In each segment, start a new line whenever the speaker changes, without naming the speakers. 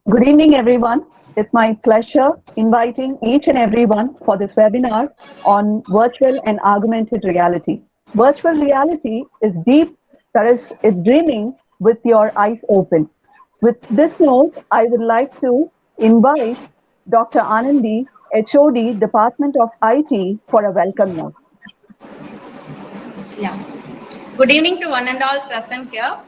Good evening, everyone. It's my pleasure inviting each and everyone for this webinar on virtual and augmented reality. Virtual reality is deep, that is, it's dreaming with your eyes open. With this note, I would like to invite Dr. Anandi, HOD, Department of IT, for a welcome note.
Yeah. Good evening to one and all present here.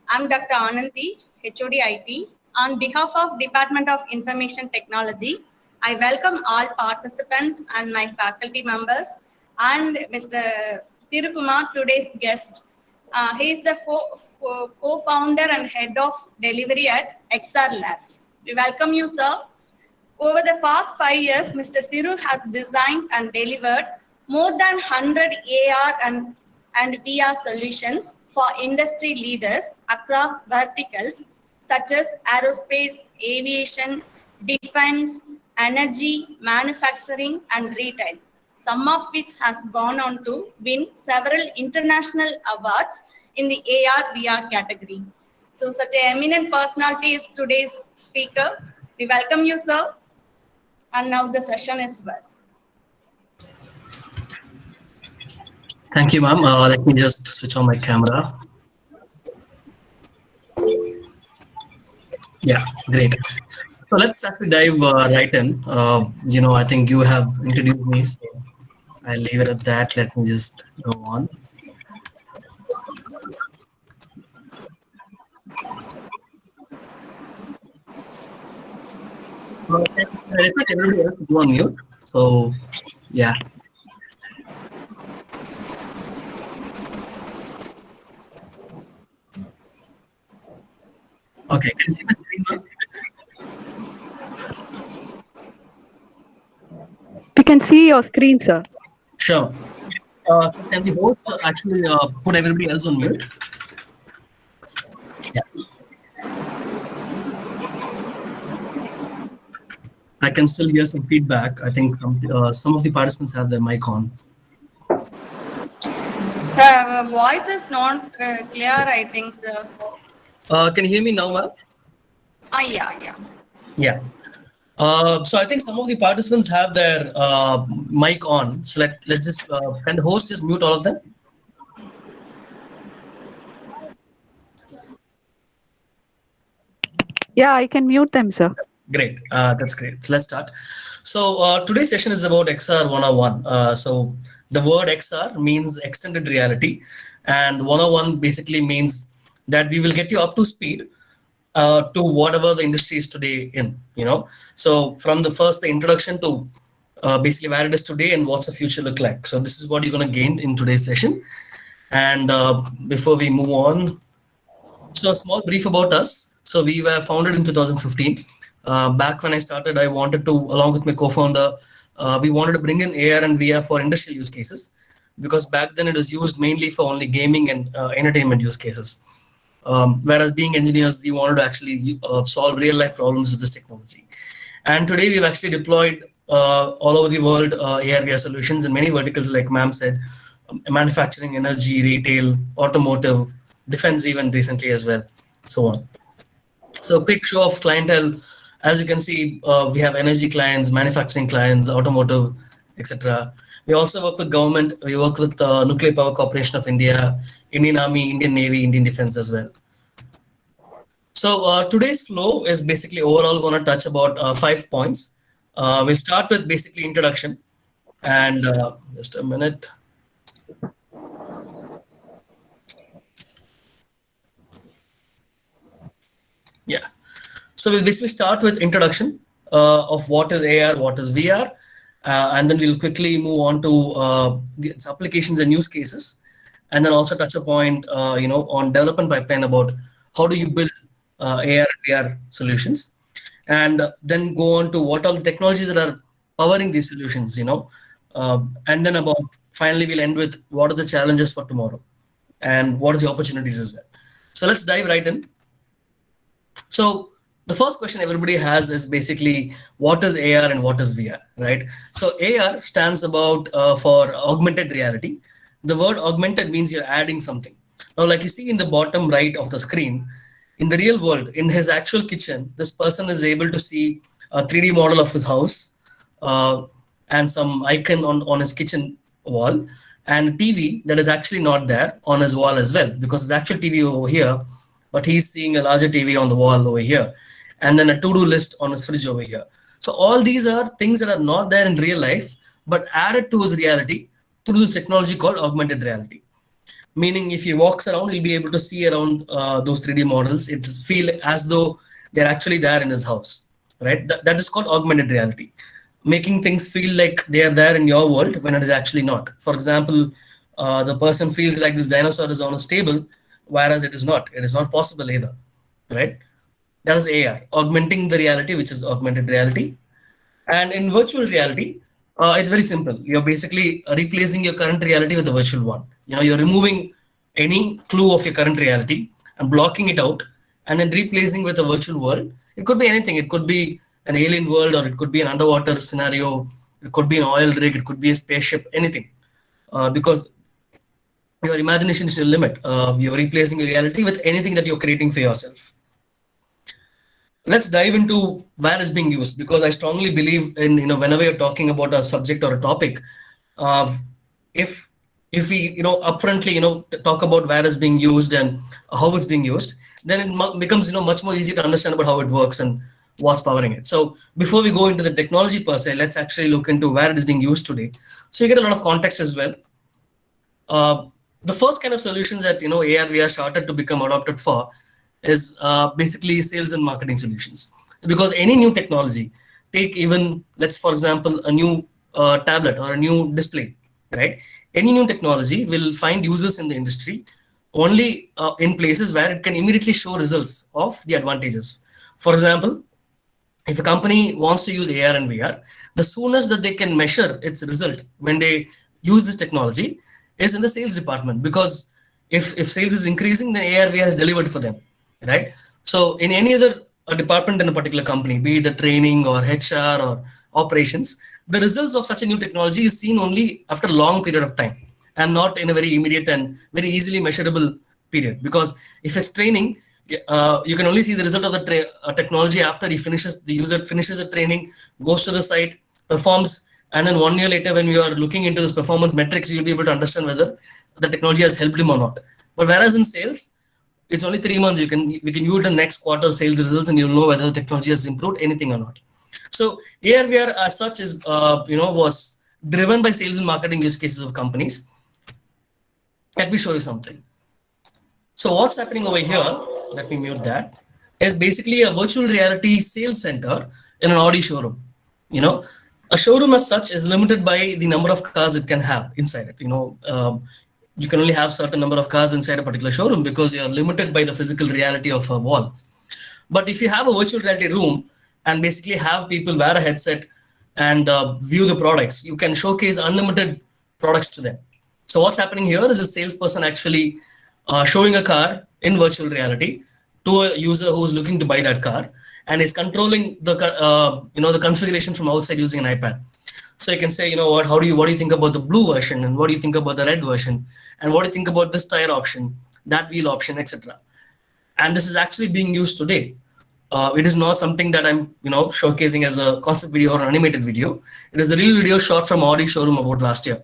I'm Dr. Anandi, HOD IT. On behalf of Department of Information Technology, I welcome all participants and my faculty members and Mr. Thirukumar, today's guest. He is the co-founder and head of delivery at XR Labs. We welcome you, sir. Over the past 5 years, Mr. Thiru has designed and delivered more than 100 AR and VR solutions for industry leaders across verticals such as aerospace, aviation, defense, energy, manufacturing, and retail. Some of which has gone on to win several international awards in the AR VR category. So such an eminent personality is today's speaker. We welcome you, sir. And now the session is yours.
Thank you, ma'am. Let me just switch on my camera. Yeah, great. So let's actually dive right in. I think you have introduced me, so I'll leave it at that. Let me just go on. I request everybody else to go on mute. So, yeah. Okay, can you see my screen now?
We can see your screen, sir.
Sure. Can the host actually put everybody else on mute? Yeah. I can still hear some feedback. I think some of the participants have their mic on.
Sir, voice is not clear, I think, sir.
Can you hear me now, ma'am?
Yeah.
Yeah. So I think some of the participants have their mic on. So let's just can the host just mute all of them?
Yeah, I can mute them, sir.
Great. That's great. So let's start. So today's session is about XR 101. So the word XR means extended reality, and 101 basically means that we will get you up to speed to whatever the industry is today in. So from the introduction to basically where it is today and what's the future look like. So this is what you're going to gain in today's session. And before we move on, so a small brief about us. So we were founded in 2015. Back when I started, I wanted to, along with my co-founder, we wanted to bring in AR and VR for industrial use cases, because back then it was used mainly for only gaming and entertainment use cases. Whereas being engineers, we wanted to actually solve real life problems with this technology. And today we've actually deployed all over the world AR/VR solutions in many verticals, like ma'am said, manufacturing, energy, retail, automotive, defense, even recently as well, so on. So quick show of clientele. As you can see, we have energy clients, manufacturing clients, automotive, etc. We also work with government. We work with Nuclear Power Corporation of India, Indian Army, Indian Navy, Indian Defense as well. So today's flow is basically overall going to touch about 5 points. We start with basically introduction, and just a minute. Yeah. So we'll basically start with introduction of what is AR, what is VR, and then we'll quickly move on to its applications and use cases, and then also touch a point, on development pipeline about how do you build AR and VR solutions, and then go on to what are the technologies that are powering these solutions, and then about finally we'll end with what are the challenges for tomorrow, and what are the opportunities as well. So let's dive right in. So the first question everybody has is basically what is AR and what is VR, right? So AR stands about for augmented reality. The word augmented means you're adding something. Now, like you see in the bottom right of the screen, in the real world, in his actual kitchen, this person is able to see a 3D model of his house and some icon on his kitchen wall, and a TV that is actually not there on his wall as well, because his actual TV over here, but he's seeing a larger TV on the wall over here, and then a to-do list on his fridge over here. So all these are things that are not there in real life, but added to his reality through this technology called augmented reality. Meaning, if he walks around, he'll be able to see around those 3D models. It feel as though they're actually there in his house, right? That is called augmented reality, making things feel like they are there in your world when it is actually not. For example, the person feels like this dinosaur is on a table, whereas it is not. It is not possible either, right? That is AI, augmenting the reality, which is augmented reality. And in virtual reality, it's very simple. You're basically replacing your current reality with the virtual one. You're removing any clue of your current reality and blocking it out, and then replacing with a virtual world. It could be anything. It could be an alien world, or it could be an underwater scenario. It could be an oil rig. It could be a spaceship. Anything, because your imagination is your limit. You're replacing your reality with anything that you're creating for yourself. Let's dive into where it's being used, because I strongly believe in, whenever you're talking about a subject or a topic, if we, upfrontly, talk about where it's being used and how it's being used, then it becomes, much more easy to understand about how it works and what's powering it. So before we go into the technology per se, let's actually look into where it is being used today. So you get a lot of context as well. The first kind of solutions that, AR, VR started to become adopted for is basically sales and marketing solutions. Because any new technology, take even, let's for example, a new tablet or a new display, right? Any new technology will find users in the industry only in places where it can immediately show results of the advantages. For example, if a company wants to use AR and VR, the soonest that they can measure its result when they use this technology is in the sales department, because if sales is increasing, then AR VR is delivered for them. Right. So in any other department in a particular company, be it the training or HR or operations, the results of such a new technology is seen only after a long period of time and not in a very immediate and very easily measurable period. Because if it's training, you can only see the result of the technology after the user finishes the training, goes to the site, performs, and then 1 year later, when you are looking into this performance metrics, you'll be able to understand whether the technology has helped him or not. But whereas in sales, it's only 3 months. We can view the next quarter sales results, and you'll know whether the technology has improved anything or not. So AR VR as such is was driven by sales and marketing use cases of companies. Let me show you something. So what's happening over here? Let me mute that. Is basically a virtual reality sales center in an Audi showroom. A showroom as such is limited by the number of cars it can have inside it. You can only have certain number of cars inside a particular showroom because you are limited by the physical reality of a wall. But if you have a virtual reality room and basically have people wear a headset and view the products, you can showcase unlimited products to them. So what's happening here is a salesperson actually showing a car in virtual reality to a user who's looking to buy that car, and is controlling the the configuration from outside using an iPad. So you can say, what do you think about the blue version, and what do you think about the red version, and what do you think about this tire option, that wheel option, etc. And this is actually being used today. It is not something that I'm showcasing as a concept video or an animated video. It is a real video shot from Audi showroom about last year.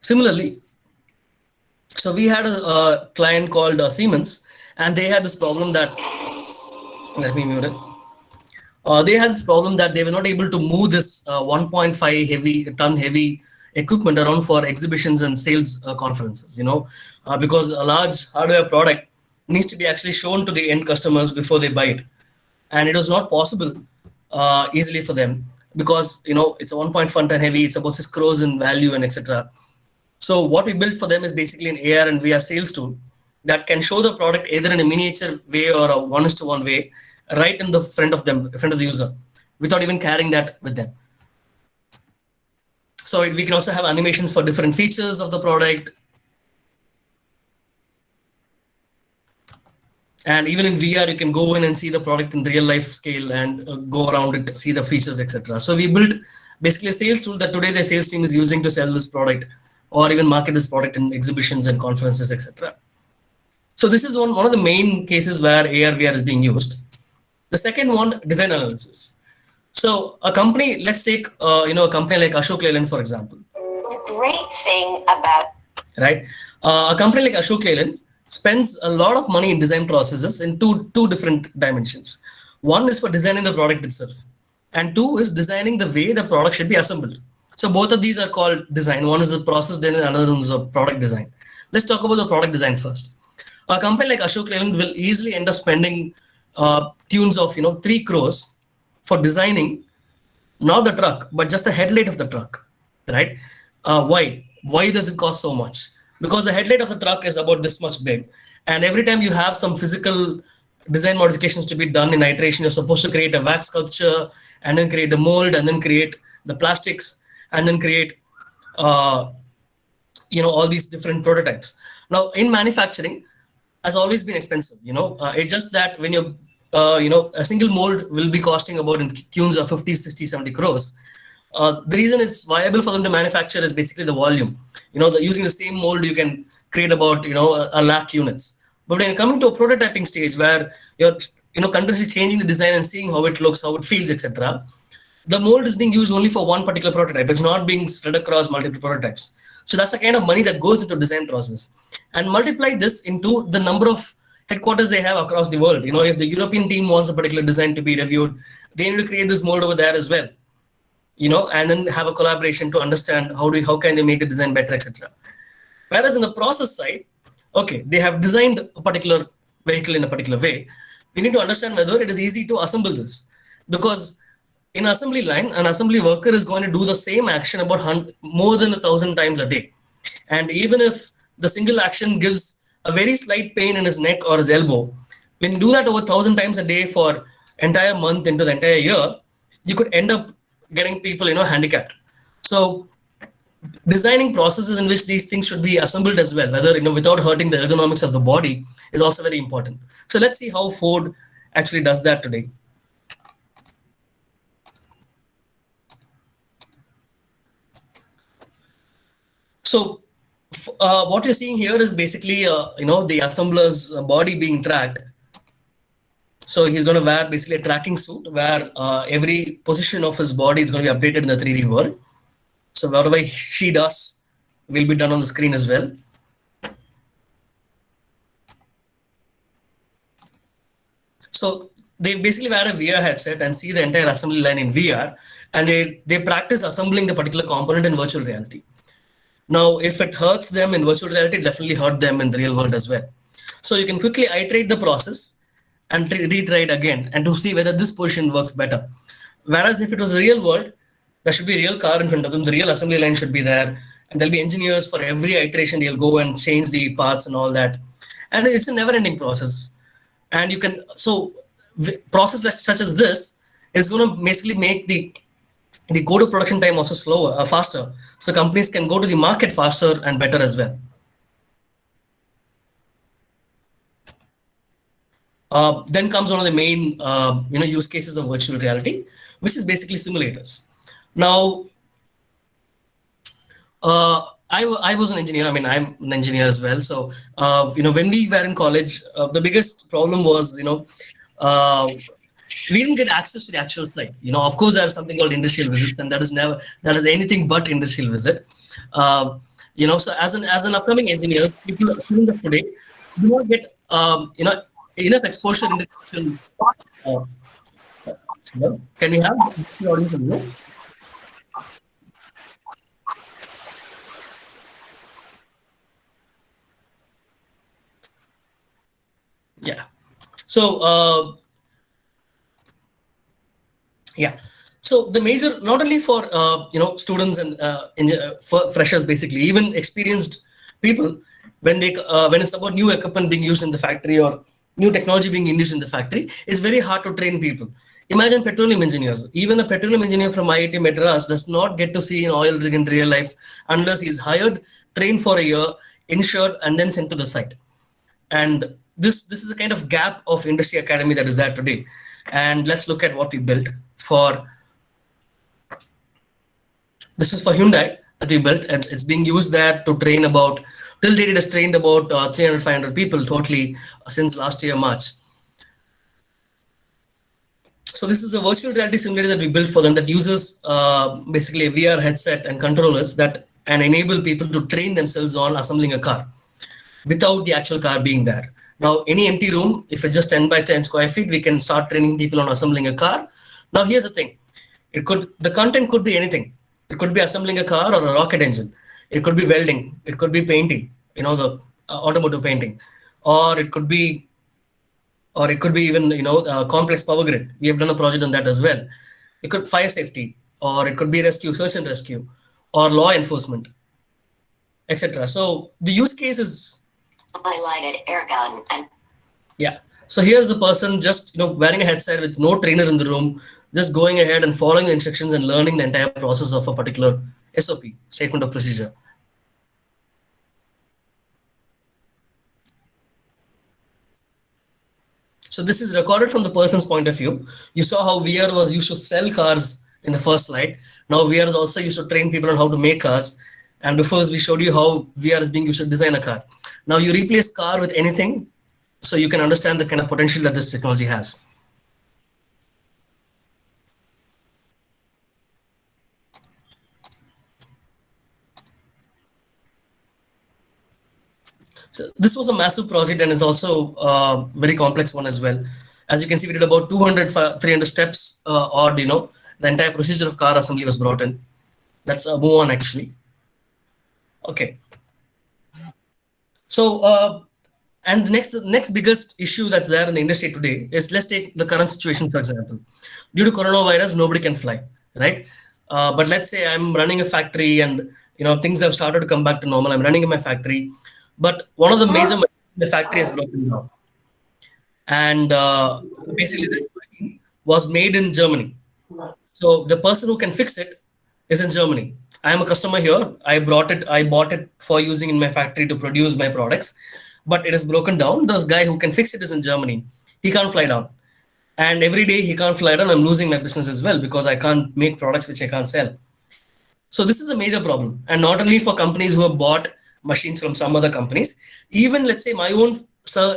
Similarly, so we had a client called Siemens, and they had this problem that, let me mute it. They had this problem that they were not able to move this 1.5 ton heavy equipment around for exhibitions and sales conferences, because a large hardware product needs to be actually shown to the end customers before they buy it. And it was not possible easily for them because, it's a 1.5 ton heavy, it's about 6 crores in value and etc. So what we built for them is basically an AR and VR sales tool that can show the product either in a miniature way or a 1:1 way, right in the front of the user, without even carrying that with them. So we can also have animations for different features of the product. And even in VR, you can go in and see the product in real life scale and go around it, see the features, etc. So we built basically a sales tool that today the sales team is using to sell this product or even market this product in exhibitions and conferences, etc. So this is one of the main cases where AR/VR is being used. The second one, design analysis. So a company, let's take a company like Ashok Leyland, for example.
The great thing about
Right, a company like Ashok Leyland spends a lot of money in design processes in two different dimensions. One is for designing the product itself, and two is designing the way the product should be assembled. So both of these are called design. One is the process design, and another one is a product design. Let's talk about the product design first. A company like Ashok Leyland will easily end up spending tunes of 3 crores for designing not the truck but just the headlight of the truck, right? Why does it cost so much? Because the headlight of the truck is about this much big, and every time you have some physical design modifications to be done in iteration, you're supposed to create a wax sculpture and then create the mold and then create the plastics and then create all these different prototypes. Now in manufacturing has always been expensive. It's just that when you're a single mold will be costing about in tunes of 50, 60, 70 crores. The reason it's viable for them to manufacture is basically the volume. Using the same mold, you can create about a lakh units. But when you're coming to a prototyping stage where you're continuously changing the design and seeing how it looks, how it feels, etc., the mold is being used only for one particular prototype. It's not being spread across multiple prototypes. So that's the kind of money that goes into design process. And multiply this into the number of headquarters they have across the world. If the European team wants a particular design to be reviewed, they need to create this mold over there as well. And then have a collaboration to understand how can they make the design better, etc. Whereas in the process side, okay, they have designed a particular vehicle in a particular way. We need to understand whether it is easy to assemble this, because in assembly line, an assembly worker is going to do the same action about more than 1,000 times a day. And even if the single action gives a very slight pain in his neck or his elbow, when you do that over 1,000 times a day for entire month into the entire year, you could end up getting people handicapped. So designing processes in which these things should be assembled as well, whether without hurting the ergonomics of the body, is also very important. So let's see how Ford actually does that today. So what you're seeing here is basically the assembler's body being tracked. So he's going to wear basically a tracking suit where every position of his body is going to be updated in the 3D world. So whatever she does will be done on the screen as well. So they basically wear a VR headset and see the entire assembly line in VR, and they practice assembling the particular component in virtual reality. Now, if it hurts them in virtual reality, it definitely hurt them in the real world as well. So you can quickly iterate the process and retry it again and to see whether this position works better. Whereas if it was a real world, there should be a real car in front of them, the real assembly line should be there, and there'll be engineers for every iteration. They'll go and change the parts and all that. And it's a never-ending process. And you can, so process such as this is going to basically make the go to production time also slower, faster. So companies can go to the market faster and better as well. Then comes one of the main use cases of virtual reality, which is basically simulators. Now, I was an engineer. I mean, I'm an engineer as well. So when we were in college, the biggest problem was we didn't get access to the actual site. Of course, there's something called industrial visits, and that is anything but industrial visit. So as an upcoming engineer, students of today do not get enough exposure in the actual. Can we have the audience on mute? Yeah. So yeah. So the major, not only for students and for freshers, basically, even experienced people, when it's about new equipment being used in the factory or new technology being used in the factory, it's very hard to train people. Imagine petroleum engineers. Even a petroleum engineer from IIT Madras does not get to see an oil rig in real life unless he's hired, trained for a year, insured, and then sent to the site. And this is a kind of gap of industry academy that is there today. And let's look at what we built for. This is for Hyundai. that we built, and it's being used there to train about, till date it has trained about 300, 500 people totally since last year, March. So this is a virtual reality simulator that we built for them that uses basically a VR headset and controllers that and enable people to train themselves on assembling a car without the actual car being there. Now, any empty room, if it's just 10 by 10 square feet, we can start training people on assembling a car. Now, here's the thing. The content could be anything. It could be assembling a car or a rocket engine. It could be welding. It could be painting, the automotive painting, or it could be even, complex power grid. We have done a project on that as well. It could fire safety, or it could be rescue, search and rescue, or law enforcement, etc. So the use case is
highlighted air gun and
yeah. So here's a person just wearing a headset with no trainer in the room, just going ahead and following the instructions and learning the entire process of a particular SOP, statement of procedure. So this is recorded from the person's point of view. You saw how VR was used to sell cars in the first slide. Now VR is also used to train people on how to make cars. And before we showed you how VR is being used to design a car. Now you replace car with anything, so you can understand the kind of potential that this technology has. So this was a massive project, and it's also a very complex one as well. As you can see, we did about 200, 300 steps, or the entire procedure of car assembly was brought in. Let's move on actually. Okay. So, and the next biggest issue that's there in the industry today is, let's take the current situation, for example. Due to coronavirus, nobody can fly, right? But let's say I'm running a factory and, things have started to come back to normal. I'm running in my factory, but one of the major machines in the factory is broken down. And basically this machine was made in Germany. So the person who can fix it is in Germany. I am a customer here. I bought it for using in my factory to produce my products, but it is broken down. The guy who can fix it is in Germany. He can't fly down. And every day he can't fly down. I'm losing my business as well because I can't make products which I can't sell. So this is a major problem. And not only for companies who have bought machines from some other companies, even let's say my own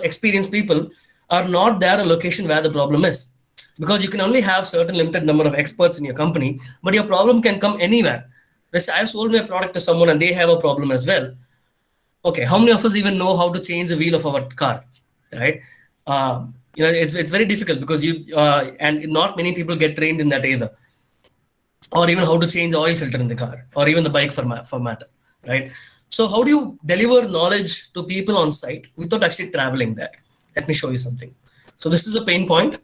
experienced people are not there in a location where the problem is. Because you can only have certain limited number of experts in your company, but your problem can come anywhere. Let's say I sold my product to someone and they have a problem as well. Okay, how many of us even know how to change the wheel of our car, right? It's very difficult because and not many people get trained in that either. Or even how to change the oil filter in the car, or even the bike for matter, right? So how do you deliver knowledge to people on site without actually traveling there? Let me show you something. So this is a pain point.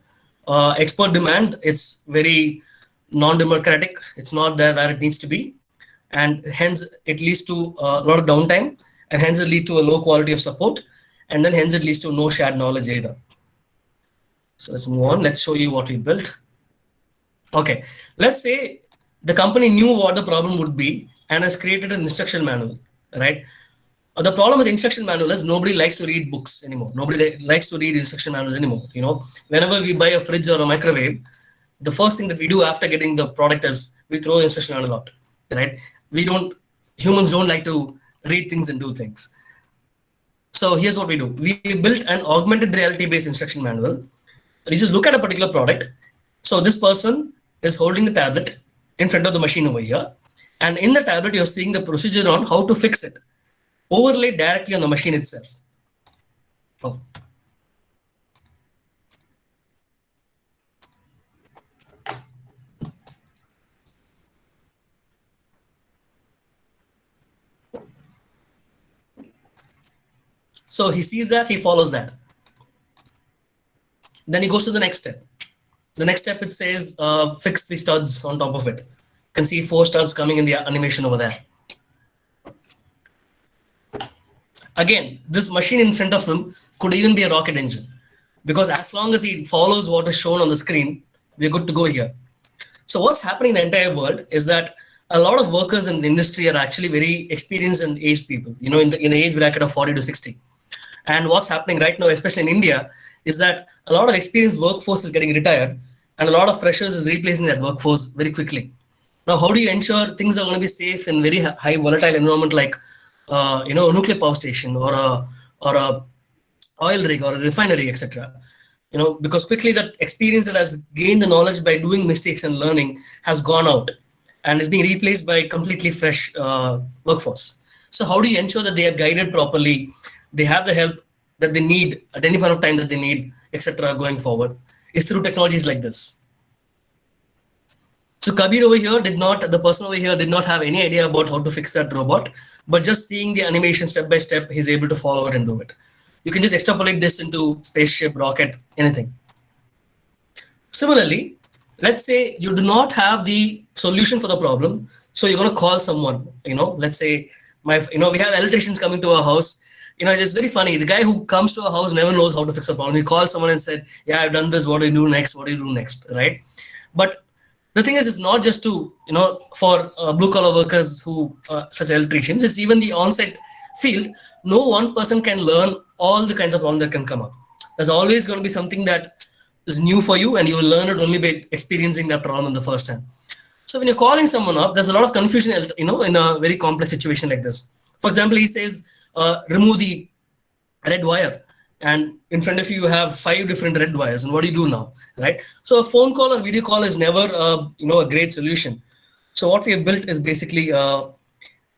Expert demand, it's very non-democratic. It's not there where it needs to be. And hence it leads to a lot of downtime, and hence it leads to a low quality of support. And then hence it leads to no shared knowledge either. So let's move on. Let's show you what we built. Okay, let's say the company knew what the problem would be and has created an instruction manual, right? The problem with the instruction manual is nobody likes to read books anymore. Nobody likes to read instruction manuals anymore. Whenever we buy a fridge or a microwave, the first thing that we do after getting the product is we throw the instruction manual out, right? Humans don't like to read things and do things. So here's what we do. We built an augmented reality based instruction manual. You just look at a particular product. So this person is holding the tablet in front of the machine over here. And in the tablet, you're seeing the procedure on how to fix it, overlaid directly on the machine itself. Oh. So he sees that, he follows that. Then he goes to the next step. The next step, it says, fix the studs on top of it. You can see 4 studs coming in the animation over there. Again, this machine in front of him could even be a rocket engine, because as long as he follows what is shown on the screen, we're good to go here. So what's happening in the entire world is that a lot of workers in the industry are actually very experienced and aged people, in the age bracket of 40 to 60. And what's happening right now, especially in India, is that a lot of experienced workforce is getting retired, and a lot of freshers is replacing that workforce very quickly. Now, how do you ensure things are going to be safe in very high volatile environment like a nuclear power station or a oil rig or a refinery, etc. Because quickly that experience that has gained the knowledge by doing mistakes and learning has gone out and is being replaced by completely fresh workforce. So how do you ensure that they are guided properly, they have the help that they need at any point of time that they need, etc. going forward, is through technologies like this. So Kabir over here the person over here did not have any idea about how to fix that robot, but just seeing the animation step by step, he's able to follow it and do it. You can just extrapolate this into spaceship, rocket, anything. Similarly, let's say you do not have the solution for the problem. So you're going to call someone, let's say we have electricians coming to our house. It's very funny. The guy who comes to our house never knows how to fix a problem. He calls someone and said, yeah, I've done this. What do you do next? What do you do next? Right. But the thing is, it's not just to, for blue collar workers who such electricians, it's even the on-site field. No one person can learn all the kinds of problems that can come up. There's always going to be something that is new for you, and you will learn it only by experiencing that problem the first time. So when you're calling someone up, there's a lot of confusion, in a very complex situation like this. For example, he says, remove the red wire. And in front of you, you have 5 different red wires. And what do you do now, right? So a phone call or video call is never, a great solution. So what we have built is basically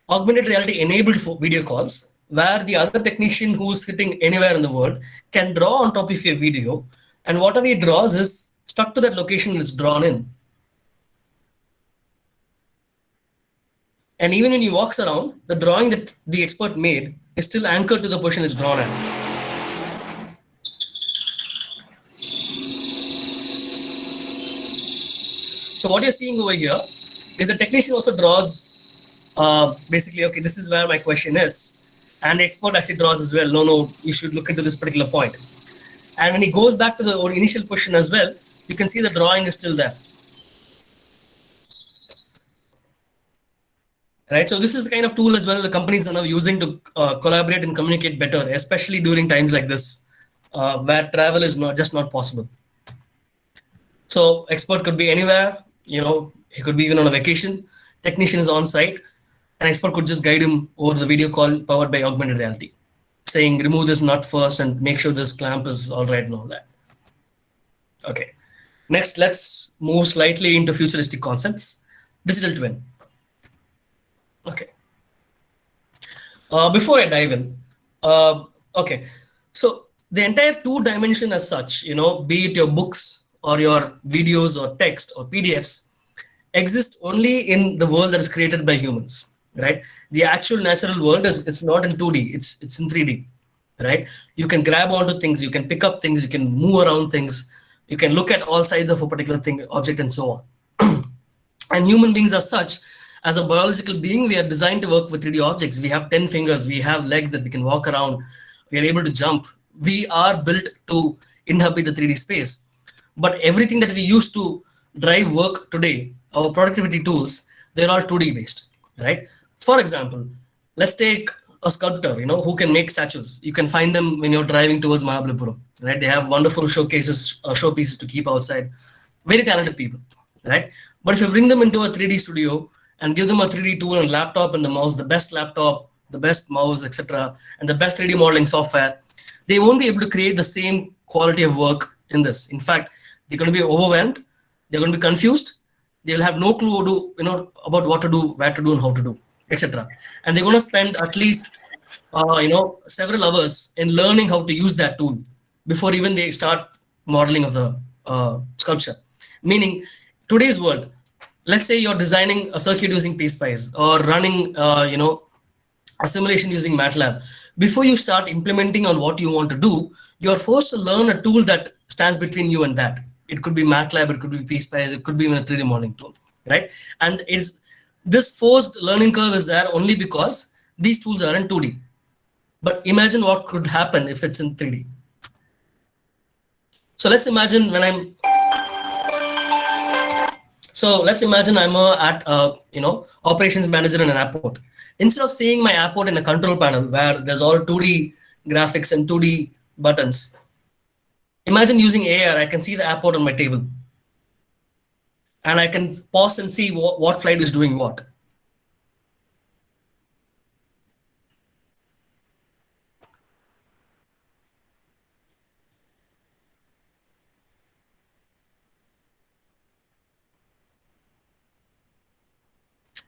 augmented reality enabled for video calls, where the other technician who's sitting anywhere in the world can draw on top of your video. And whatever he draws is stuck to that location it's drawn in. And even when he walks around, the drawing that the expert made is still anchored to the position it's drawn at. So what you're seeing over here is the technician also draws basically, okay, this is where my question is. And the expert actually draws as well. No, you should look into this particular point. And when he goes back to the initial question as well, you can see the drawing is still there. Right. So this is the kind of tool as well the companies are now using to collaborate and communicate better, especially during times like this, where travel is not possible. So expert could be anywhere, he could be even on a vacation. Technician is on site. An expert could just guide him over the video call powered by augmented reality, saying remove this nut first and make sure this clamp is all right and all that. Okay. Next, let's move slightly into futuristic concepts. Digital twin. Okay. Before I dive in, okay. So the entire 2-dimension as such, be it your books or your videos or text or PDFs, exist only in the world that is created by humans, right? The actual natural world it's not in 2D, it's in 3D, right? You can grab onto things, you can pick up things, you can move around things, you can look at all sides of a particular thing, object, and so on. And human beings as such, as a biological being, we are designed to work with 3D objects. We have 10 fingers, we have legs that we can walk around, we are able to jump. We are built to inhabit the 3D space. But everything that we use to drive work today, our productivity tools, they're all 2D based, right? For example, let's take a sculptor, who can make statues. You can find them when you're driving towards Mahabalipuram, right? They have wonderful showpieces to keep outside. Very talented people, right? But if you bring them into a 3D studio and give them a 3D tool and laptop and the mouse, the best laptop, the best mouse, etc., and the best 3D modeling software, they won't be able to create the same quality of work in this. In fact, they're going to be overwhelmed. They're going to be confused. They'll have no clue about what to do, where to do, and how to do, etc. And they're going to spend at least several hours in learning how to use that tool before even they start modeling of the sculpture. Meaning, today's world, let's say you're designing a circuit using PSpice or running a simulation using MATLAB. Before you start implementing on what you want to do, you're forced to learn a tool that stands between you and that. It could be MATLAB, it could be PSpice, it could be even a 3D modeling tool, right? And this forced learning curve is there only because these tools are in 2D. But imagine what could happen if it's in 3D. So let's imagine I'm operations manager in an airport. Instead of seeing my airport in a control panel where there's all 2D graphics and 2D buttons, imagine using AR, I can see the airport on my table. and I can pause and see what flight is doing what.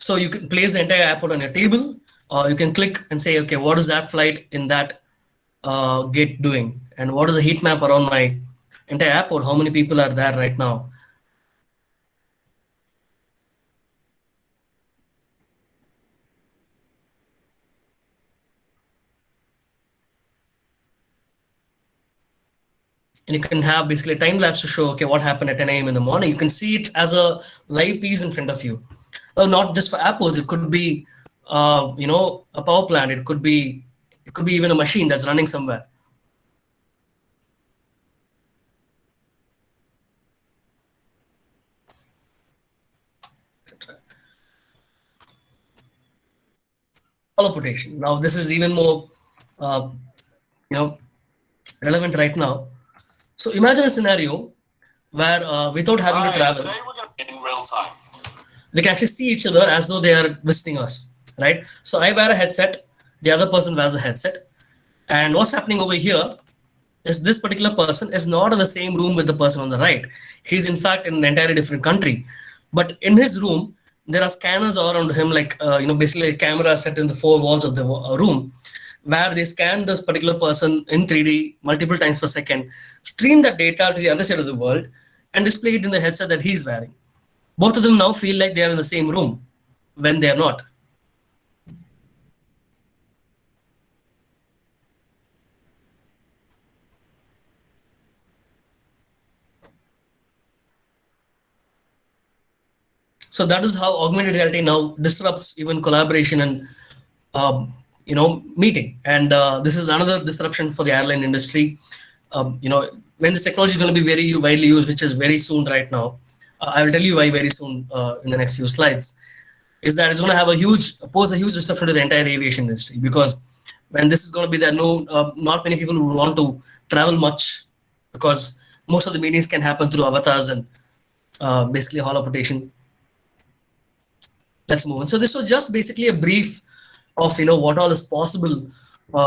So you can place the entire airport on your table, or you can click and say, okay, what is that flight in that gate doing? And what is the heat map around my entire airport? How many people are there right now? And you can have basically a time lapse to show, okay, what happened at 10 a.m. in the morning. You can see it as a live piece in front of you. Not just for airports, it could be, a power plant. It could be even a machine that's running somewhere. Holoportation. Now, this is even more, relevant right now. So imagine a scenario where without having to travel,
Today we're going to in real time.
they can actually see each other as though they are visiting us, right? So I wear a headset, the other person wears a headset, and what's happening over here is this particular person is not in the same room with the person on the right. He's in fact in an entirely different country, but in his room there are scanners all around him, like basically a camera set in the four walls of the room, where they scan this particular person in 3D multiple times per second, stream that data to the other side of the world, and display it in the headset that he's wearing. Both of them now feel like they are in the same room when they are not. So that is how augmented reality now disrupts even collaboration and meeting. And this is another disruption for the airline industry. When this technology is going to be very widely used, which is very soon right now, I will tell you why very soon in the next few slides, is that it's going to have pose a huge disruption to the entire aviation industry, because when this is going to be there, not many people will want to travel much, because most of the meetings can happen through avatars and basically holoportation. Let's move on. So this was just basically a brief of what all is possible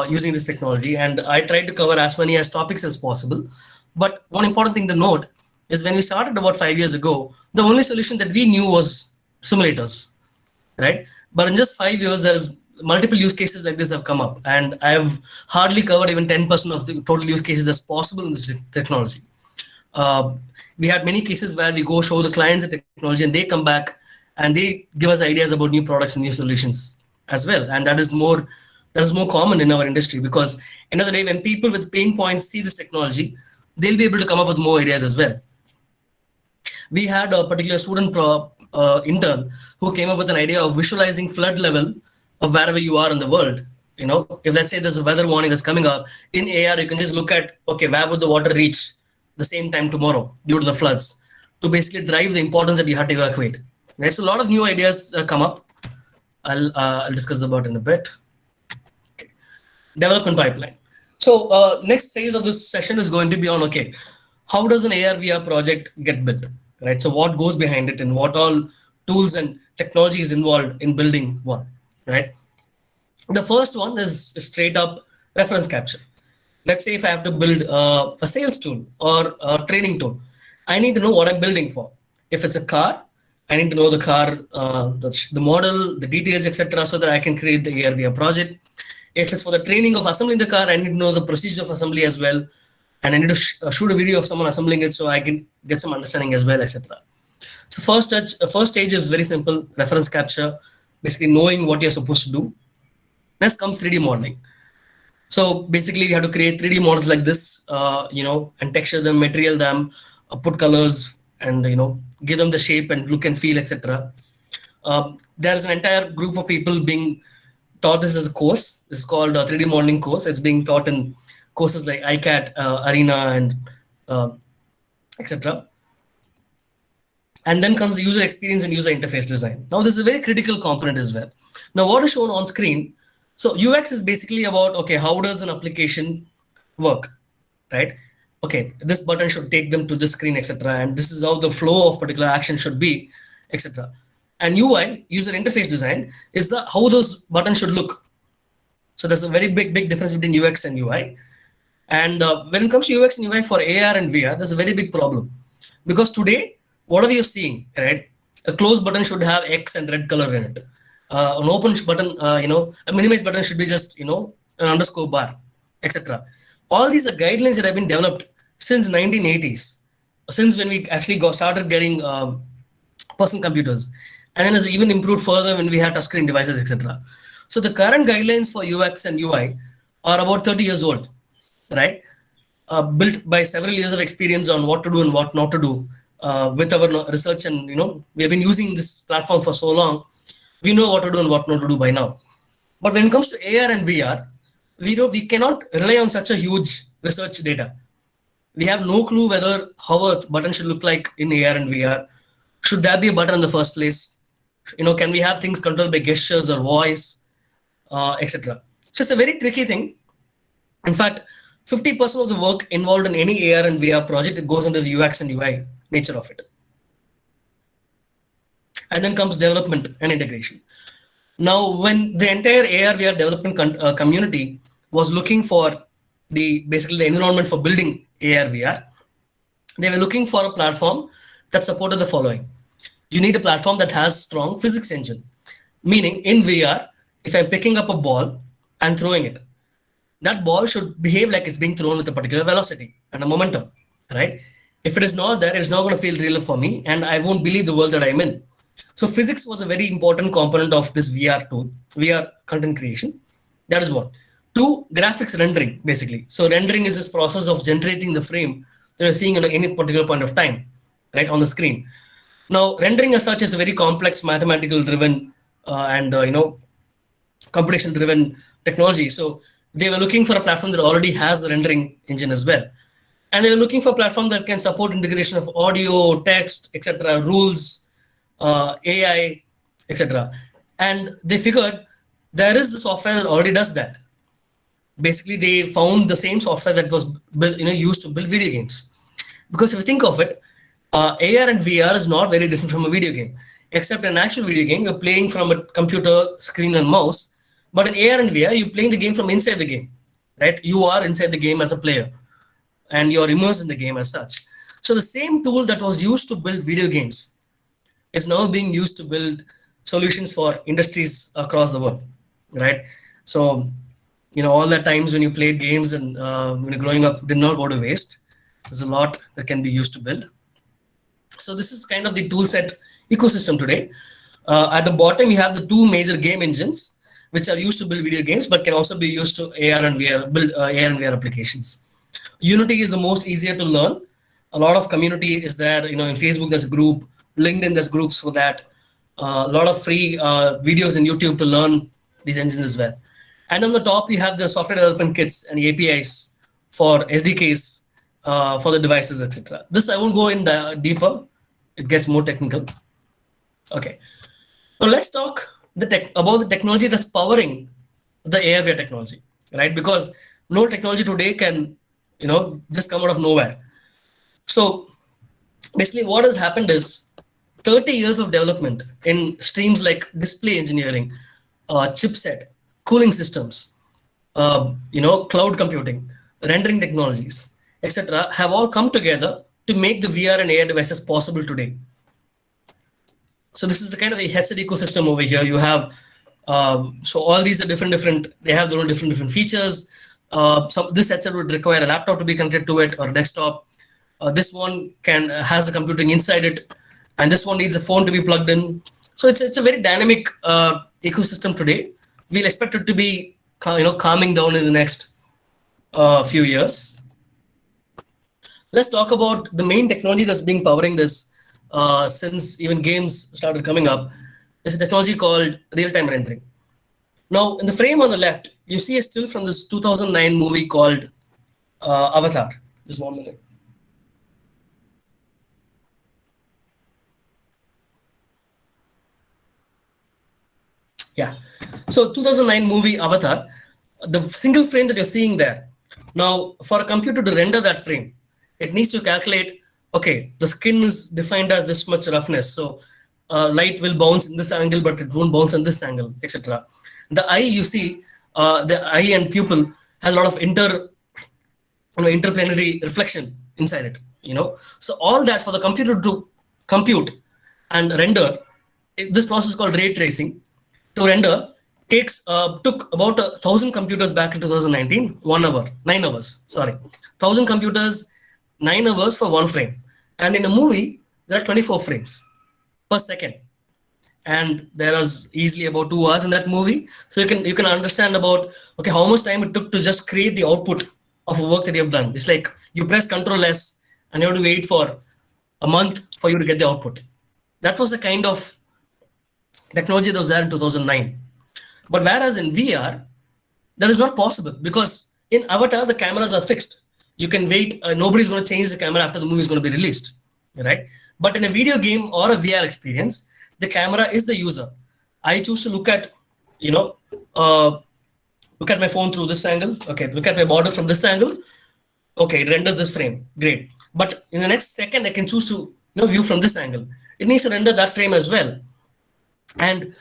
using this technology, and I tried to cover as many as topics as possible. But one important thing to note is when we started about 5 years ago, the only solution that we knew was simulators, right? But in just 5 years, there's multiple use cases like this have come up, and I have hardly covered even 10% of the total use cases that's possible in this technology. We had many cases where we go show the clients the technology, and they come back and they give us ideas about new products and new solutions as well. And that is more common in our industry, because end of the day, when people with pain points see this technology, they'll be able to come up with more ideas as well. We had a particular student intern who came up with an idea of visualizing flood level of wherever you are in the world. If let's say there's a weather warning that's coming up, in AR, you can just look at, okay, where would the water reach the same time tomorrow due to the floods, to basically drive the importance that you have to evacuate. Right, so a lot of new ideas come up. I'll discuss about in a bit. Okay. Development pipeline. So next phase of this session is going to be on, okay, how does an AR VR project get built, right? So what goes behind it and what all tools and technology is involved in building one, right? The first one is straight up reference capture. Let's say if I have to build a sales tool or a training tool, I need to know what I'm building for. If it's a car, I need to know the car, the model, the details, etc., so that I can create the AR VR project. If it's for the training of assembling the car, I need to know the procedure of assembly as well, and I need to shoot a video of someone assembling it so I can get some understanding as well, etc. So first stage is very simple: reference capture, basically knowing what you're supposed to do. Next comes 3D modeling. So basically, we have to create 3D models like this, and texture them, material them, put colors, and give them the shape and look and feel, etc. There's an entire group of people being taught this as a course. It's called a 3D modeling course. It's being taught in courses like ICAT, Arena, and etc. And then comes the user experience and user interface design. Now, this is a very critical component as well. Now, what is shown on screen? So UX is basically about, okay, how does an application work, right? okay, this button should take them to this screen, etc. And this is how the flow of particular action should be, etc. And UI, user interface design, is the how those buttons should look. So there's a very big difference between UX and UI. And when it comes to UX and UI for AR and VR, there's a very big problem. Because today, whatever you're seeing, right, a close button should have X and red color in it. An open button, a minimize button should be just, an underscore bar, etc. All these are guidelines that have been developed since 1980s, since when we actually started getting personal computers. And then has even improved further when we had touchscreen devices, etc. So the current guidelines for UX and UI are about 30 years old, right? Built by several years of experience on what to do and what not to do with our research. And, we have been using this platform for so long, we know what to do and what not to do by now. But when it comes to AR and VR, we cannot rely on such a huge research data. We have no clue whether how a button should look like in AR and VR. Should there be a button in the first place? Can we have things controlled by gestures or voice, etc. So it's a very tricky thing. In fact, 50% of the work involved in any AR and VR project goes into the UX and UI nature of it. And then comes development and integration. Now, when the entire AR VR development community was looking for basically the environment for building AR VR, they were looking for a platform that supported the following. You need a platform that has strong physics engine, meaning in VR, if I'm picking up a ball and throwing it, that ball should behave like it's being thrown with a particular velocity and a momentum, right? If it is not there, it's not going to feel real for me, and I won't believe the world that I'm in. So physics was a very important component of this VR tool, VR content creation. That is one. Two, graphics rendering, basically. So rendering is this process of generating the frame that you're seeing at any particular point of time, right, on the screen. Now, rendering as such is a very complex mathematical driven and computation driven technology. So they were looking for a platform that already has the rendering engine as well. And they were looking for a platform that can support integration of audio, text, etc., rules, AI, etc. And they figured there is the software that already does that. Basically, they found the same software that was built, used to build video games. Because if you think of it, AR and VR is not very different from a video game. Except in an actual video game, you're playing from a computer screen and mouse. But in AR and VR, you're playing the game from inside the game, right? You are inside the game as a player, and you're immersed in the game as such. So the same tool that was used to build video games is now being used to build solutions for industries across the world, right? So, all the times when you played games and when you're growing up did not go to waste. There's a lot that can be used to build. So this is kind of the tool set ecosystem today. At the bottom, you have the two major game engines, which are used to build video games, but can also be used to AR and VR, build AR and VR applications. Unity is the most easier to learn. A lot of community is there. In Facebook, there's a group. LinkedIn, there's groups for that. A lot of free videos in YouTube to learn these engines as well. And on the top, you have the software development kits and APIs for SDKs for the devices, etc. This I won't go in deeper. It gets more technical. Okay. Now let's talk about the technology that's powering the AR/VR technology, right? Because no technology today can, just come out of nowhere. So basically what has happened is 30 years of development in streams like display engineering, chipset, cooling systems, cloud computing, rendering technologies, etc., have all come together to make the VR and AR devices possible today. So this is the kind of a headset ecosystem over here. You have, so all these are different, they have their own different features. So this headset would require a laptop to be connected to it or a desktop. This one has the computing inside it, and this one needs a phone to be plugged in. So it's a very dynamic ecosystem today. We'll expect it to be calming down in the next few years. Let's talk about the main technology that's been powering this since even games started coming up. It's a technology called real-time rendering. Now, in the frame on the left, you see a still from this 2009 movie called Avatar. Just 1 minute. Yeah. So 2009 movie Avatar, the single frame that you're seeing there. Now, for a computer to render that frame, it needs to calculate, okay, the skin is defined as this much roughness. So light will bounce in this angle, but it won't bounce in this angle, etc. The eye, you see, the eye and pupil has a lot of interplanetary reflection inside it, So all that for the computer to compute and render, this process called ray tracing to render took about 1,000 computers back in 2019, 9 hours, sorry. 1,000 computers, 9 hours for one frame. And in a movie, there are 24 frames per second. And there was easily about 2 hours in that movie. So you can understand about, okay, how much time it took to just create the output of a work that you have done. It's like you press Control S and you have to wait for a month for you to get the output. That was the kind of technology that was there in 2009. But whereas in VR, that is not possible because in Avatar, the cameras are fixed. You can wait. Nobody's going to change the camera after the movie is going to be released, right? But in a video game or a VR experience, the camera is the user. I choose to look at, look at my phone through this angle. Okay, look at my border from this angle. Okay, it renders this frame. Great. But in the next second, I can choose to view from this angle. It needs to render that frame as well. And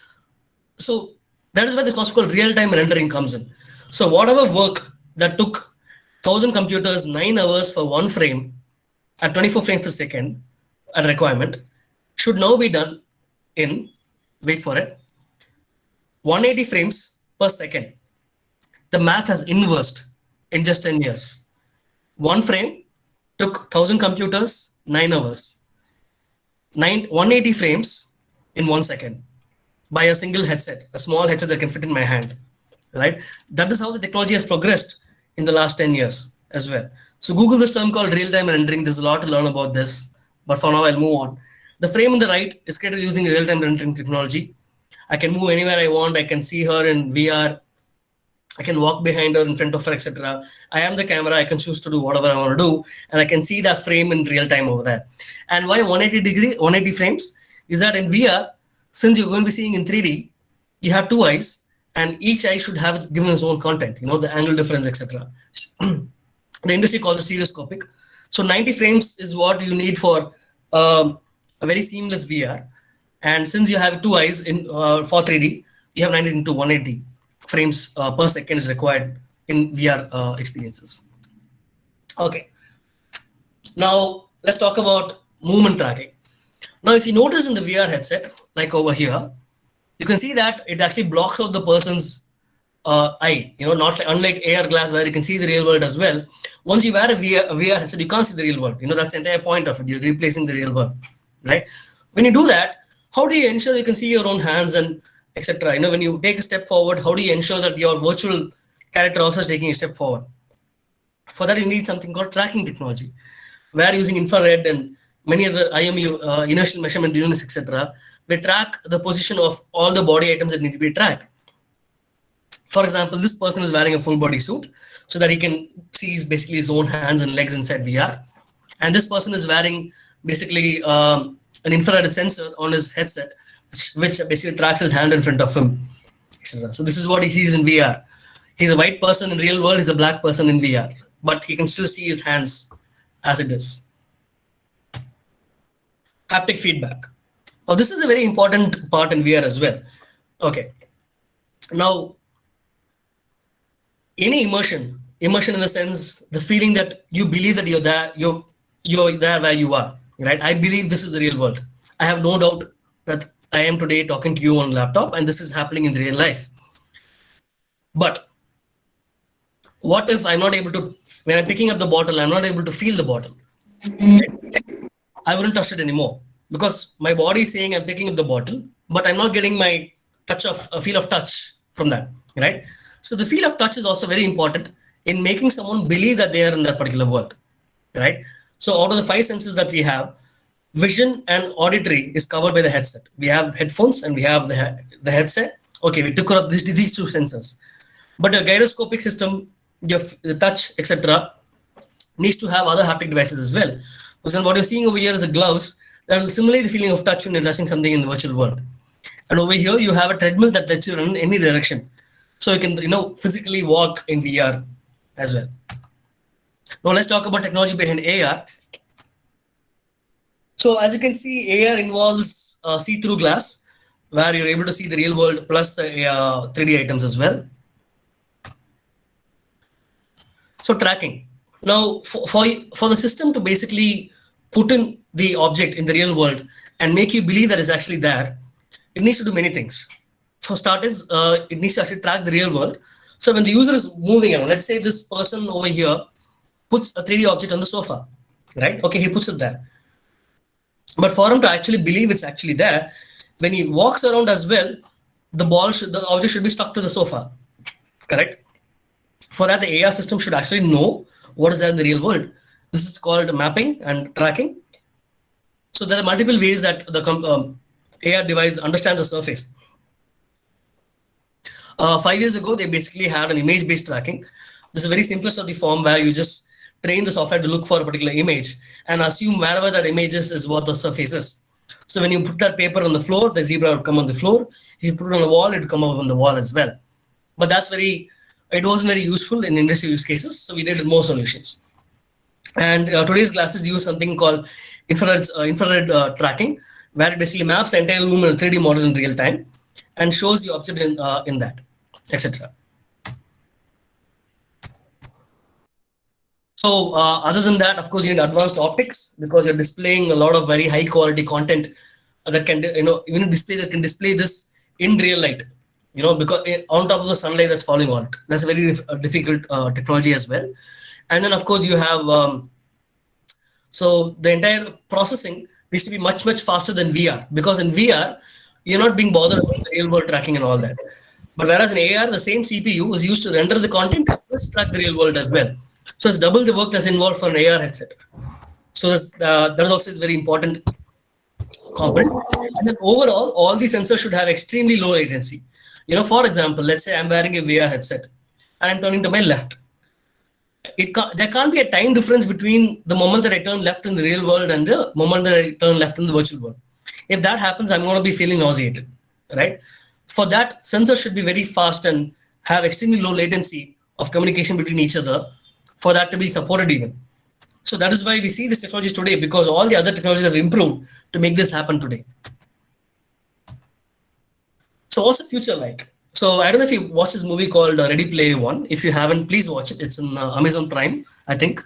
so that is where this concept called real-time rendering comes in. So whatever work that took 1,000 computers 9 hours for one frame at 24 frames per second, a requirement, should now be done in, wait for it, 180 frames per second. The math has inversed in just 10 years. One frame took 1,000 computers, 9 hours. 180 frames in 1 second by a single headset, a small headset that can fit in my hand, right? That is how the technology has progressed in the last 10 years as well. So Google this term called real-time rendering. There's a lot to learn about this, but for now I'll move on. The frame on the right is created using real-time rendering technology. I can move anywhere I want. I can see her in VR. I can walk behind her, in front of her, etc. I am the camera. I can choose to do whatever I want to do, and I can see that frame in real time over there. And why 180 frames is that in VR, since you're going to be seeing in 3D, you have two eyes, and each eye should have given its own content, the angle difference, etc. The industry calls it stereoscopic. So 90 frames is what you need for a very seamless VR. And since you have two eyes in for 3D, you have 90 into 180 frames per second is required in VR experiences. Okay. Now let's talk about movement tracking. Now, if you notice in the VR headset, like over here, you can see that it actually blocks out the person's eye, not unlike AR glass where you can see the real world as well. Once you wear a VR headset, you can't see the real world. That's the entire point of it. You're replacing the real world, right? When you do that, how do you ensure you can see your own hands and etc.? When you take a step forward, how do you ensure that your virtual character also is taking a step forward? For that, you need something called tracking technology, where using infrared and many other IMU, inertial measurement units, etc., we track the position of all the body items that need to be tracked. For example, this person is wearing a full body suit so that he can see basically his own hands and legs inside VR. And this person is wearing basically an infrared sensor on his headset, which basically tracks his hand in front of him, etc. So this is what he sees in VR. He's a white person in real world, he's a black person in VR, but he can still see his hands as it is. Haptic feedback. Now, this is a very important part in VR as well. Okay. Now, any immersion in the sense, the feeling that you believe that you're there where you are, right? I believe this is the real world. I have no doubt that I am today talking to you on a laptop and this is happening in real life. But what if I'm not able to, when I'm picking up the bottle, I'm not able to feel the bottle? I wouldn't touch it anymore because my body is saying I'm picking up the bottle, but I'm not getting my feel of touch from that, right? So the feel of touch is also very important in making someone believe that they are in that particular world, right? So out of the 5 senses that we have, vision and auditory is covered by the headset. We have headphones and we have the headset. Okay, we took care of these 2 senses. But a gyroscopic system, your touch, etc., needs to have other haptic devices as well. Because what you're seeing over here is a gloves that will simulate the feeling of touch when you're touching something in the virtual world. And over here, you have a treadmill that lets you run in any direction. So you can, physically walk in VR as well. Now let's talk about technology behind AR. So as you can see, AR involves see-through glass, where you're able to see the real world plus the 3D items as well. So tracking. Now for the system to basically put in the object in the real world and make you believe that it's actually there, it needs to do many things. For starters, it needs to actually track the real world. So when the user is moving around, let's say this person over here puts a 3D object on the sofa, right? Okay, he puts it there. But for him to actually believe it's actually there, when he walks around as well, the object should be stuck to the sofa, correct? For that, the AR system should actually know what is there in the real world. This is called mapping and tracking. So there are multiple ways that the AR device understands the surface. 5 years ago, they basically had an image-based tracking. This is a very simplest of the form where you just train the software to look for a particular image and assume wherever that image is what the surface is. So when you put that paper on the floor, the zebra would come on the floor. If you put it on the wall, it would come up on the wall as well. But it wasn't very useful in industry use cases, so we did more solutions. And today's glasses use something called infrared tracking, where it basically maps the entire room in a 3D model in real time and shows the object in that, etc. So other than that, of course, you need advanced optics because you're displaying a lot of very high quality content that can, even a display that can display this in real light, because on top of the sunlight that's falling on it. That's a very difficult technology as well. And then, of course, you have, so the entire processing needs to be much, much faster than VR, because in VR, you're not being bothered about the real world tracking and all that. But whereas in AR, the same CPU is used to render the content plus track the real world as well. So it's double the work that's involved for an AR headset. So that is also a very important component. And then overall, all these sensors should have extremely low latency. For example, let's say I'm wearing a VR headset and I'm turning to my left. There can't be a time difference between the moment that I turn left in the real world and the moment that I turn left in the virtual world. If that happens, I'm going to be feeling nauseated, right? For that, sensors should be very fast and have extremely low latency of communication between each other for that to be supported even. So that is why we see these technologies today, because all the other technologies have improved to make this happen today. So what's the future like? So I don't know if you watched this movie called Ready Player One. If you haven't, please watch it. It's in Amazon Prime, I think.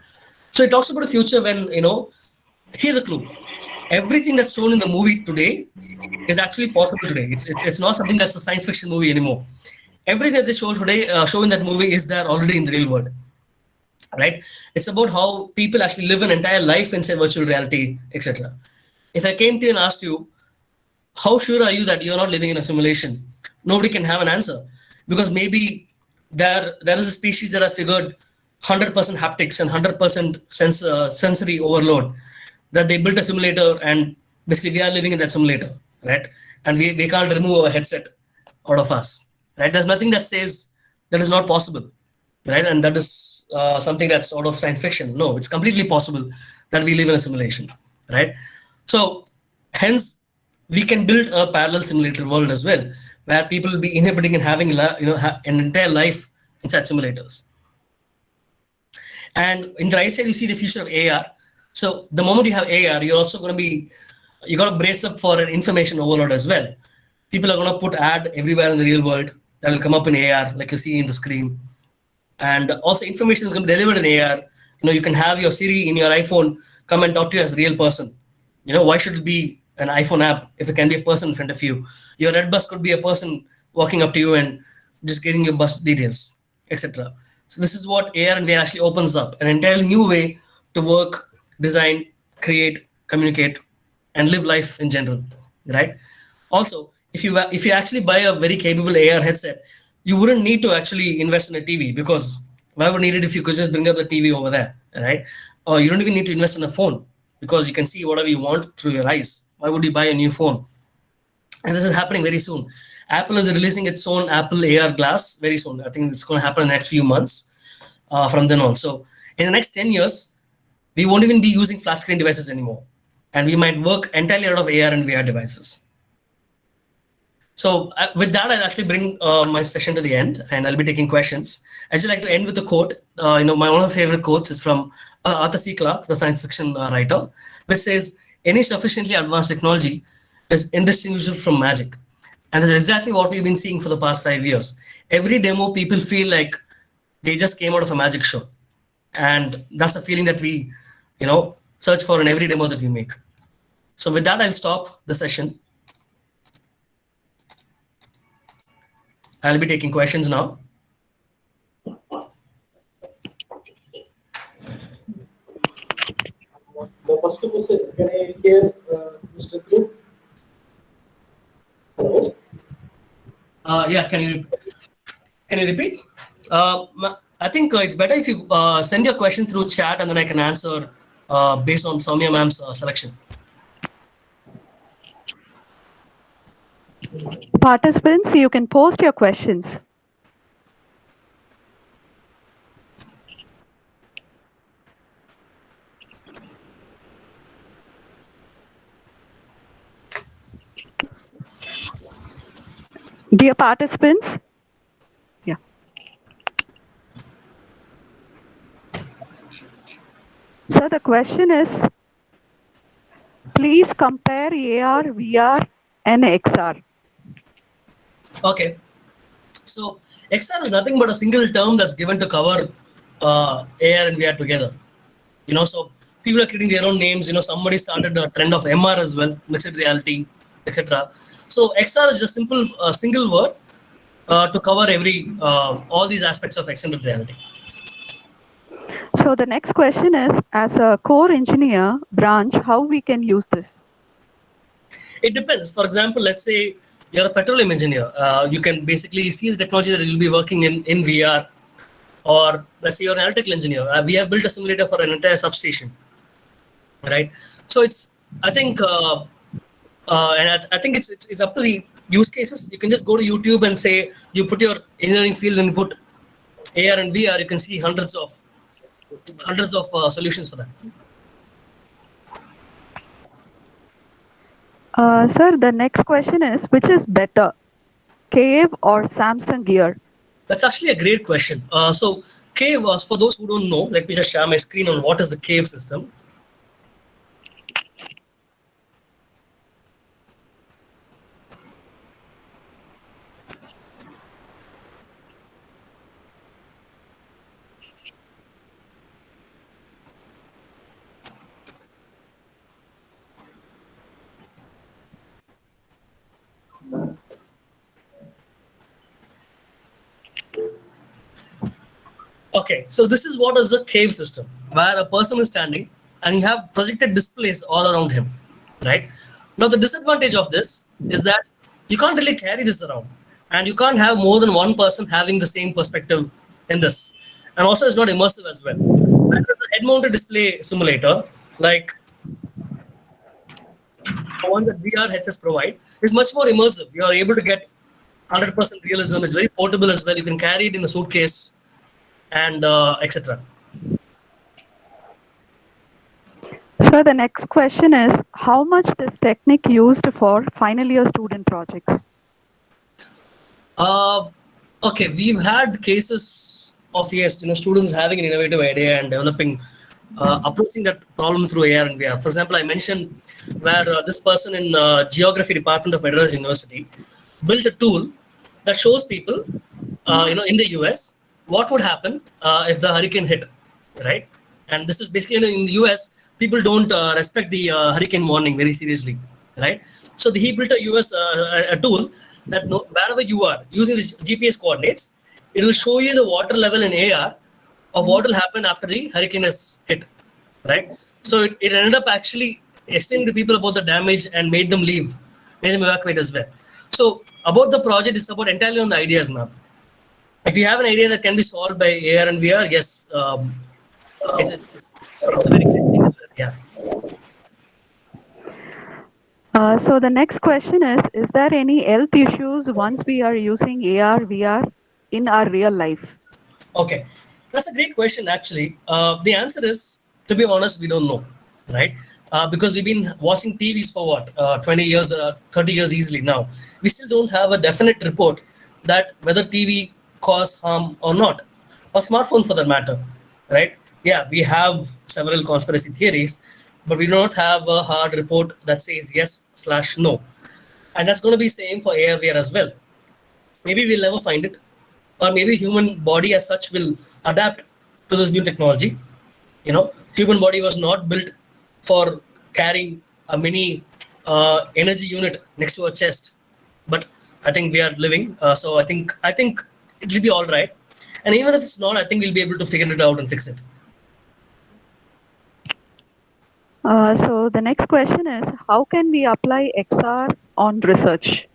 So it talks about a future when, here's a clue. Everything that's shown in the movie today is actually possible today. It's not something that's a science fiction movie anymore. Everything that they show today, show in that movie is there already in the real world, right? It's about how people actually live an entire life inside virtual reality, etc. If I came to you and asked you, how sure are you that you're not living in a simulation? Nobody can have an answer, because maybe there is a species that have figured 100% haptics and 100% sensory overload, that they built a simulator and basically we are living in that simulator, right? And we can't remove our headset out of us, right? There's nothing that says that is not possible, right? And that is something that's sort of science fiction. No, it's completely possible that we live in a simulation, right? So hence we can build a parallel simulator world as well, where people will be inhabiting and having an entire life inside simulators. And in the right side, you see the future of AR. So the moment you have AR, you're also going to be, you got to brace up for an information overload as well. People are going to put ad everywhere in the real world that will come up in AR, like you see in the screen. And also information is going to be delivered in AR. You can have your Siri in your iPhone come and talk to you as a real person. Why should it be an iPhone app if it can be a person in front of you? Your red bus could be a person walking up to you and just getting your bus details, etc. So this is what AR and VR actually opens up, an entirely new way to work, design, create, communicate, and live life in general, right? Also, if you actually buy a very capable AR headset, you wouldn't need to actually invest in a TV, because why would need it if you could just bring up the TV over there, right? Or you don't even need to invest in a phone, because you can see whatever you want through your eyes. Why would you buy a new phone? And this is happening very soon. Apple is releasing its own Apple AR glass very soon. I think it's going to happen in the next few months from then on. So in the next 10 years, we won't even be using flat screen devices anymore. And we might work entirely out of AR and VR devices. So with that, I'll actually bring my session to the end, and I'll be taking questions. I'd just like to end with a quote. My one of my favorite quotes is from Arthur C. Clarke, the science fiction writer, which says, "Any sufficiently advanced technology is indistinguishable from magic." And that's exactly what we've been seeing for the past 5 years. Every demo, people feel like they just came out of a magic show, and that's the feeling that we, search for in every demo that we make. So with that, I'll stop the session. I'll be taking questions now.
The first question, can I hear Mr. Dhruv? Hello?
Yeah, can you repeat? I think it's better if you send your question through chat, and then I can answer based on Soumya ma'am's selection.
Participants, you can post your questions. Dear participants, yeah. So the question is, please compare AR, VR, and XR.
Okay. So XR is nothing but a single term that's given to cover AR and VR together. So people are creating their own names. Somebody started a trend of MR as well, mixed reality, etc. So XR is just a single word to cover all these aspects of extended reality.
So the next question is, as a core engineer branch, how we can use this?
It depends. For example, let's say you're a petroleum engineer. You can basically see the technology that you'll be working in VR. Or let's say you're an electrical engineer. We have built a simulator for an entire substation, right? So I think it's up to the use cases. You can just go to YouTube and say you put your engineering field and put AR and VR. You can see hundreds of solutions for that.
Sir, the next question is, which is better, Cave or Samsung Gear?
That's actually a great question. So Cave, for those who don't know, let me just share my screen on what is the Cave system. Okay, so this is what is a cave system, where a person is standing and you have projected displays all around him, right? Now, the disadvantage of this is that you can't really carry this around, and you can't have more than one person having the same perspective in this. And also, it's not immersive as well. Whereas the head-mounted display simulator, like the one that VR headsets provide, is much more immersive. You are able to get 100% realism. It's very portable as well. You can carry it in a suitcase, and etc.
So the next question is, how much this technique used for final year student projects?
Okay, we've had cases of students having an innovative idea and developing, approaching that problem through AR and VR. For example, I mentioned where this person in Geography Department of Madras University built a tool that shows people, in the US, what would happen if the hurricane hit, right? And this is basically in the US, people don't respect the hurricane warning very seriously, right? So he built a tool that wherever you are using the GPS coordinates, it will show you the water level in AR of what will happen after the hurricane has hit, right? So it ended up actually explaining to people about the damage and made them leave, made them evacuate as well. So about the project, it's about entirely on the ideas, ma'am. If you have an idea that can be solved by AR and VR, yes, it's a very great thing as well. Yeah.
So the next question is there any health issues once we are using AR, VR in our real life?
Okay, that's a great question actually. The answer is, to be honest, we don't know. right? Because we've been watching TVs for what, 20 years, 30 years easily now. We still don't have a definite report that whether TV cause harm or not, or smartphone for that matter, right? Yeah, we have several conspiracy theories, but we do not have a hard report that says yes/no. And that's going to be same for AR VR as well. Maybe we'll never find it, or maybe human body as such will adapt to this new technology. Human body was not built for carrying a mini energy unit next to a chest, but I think we are living. So I think it will be all right. And even if it's not, I think we'll be able to figure it out and fix it.
So the next question is, how can we apply XR on research?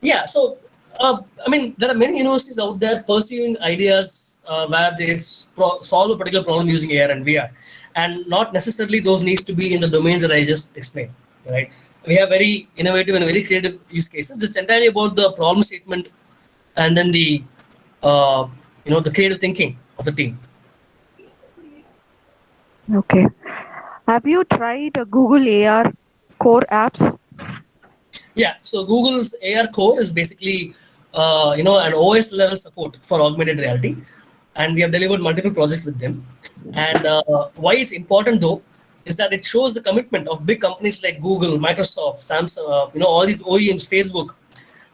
Yeah, so there are many universities out there pursuing ideas where they solve a particular problem using AR and VR, and not necessarily those needs to be in the domains that I just explained. Right? We have very innovative and very creative use cases. It's entirely about the problem statement, and then the creative thinking of the team.
Okay. Have you tried Google AR core apps?
Yeah, so Google's AR Core is basically, an OS level support for augmented reality, and we have delivered multiple projects with them. And why it's important though is that it shows the commitment of big companies like Google, Microsoft, Samsung, all these OEMs, Facebook,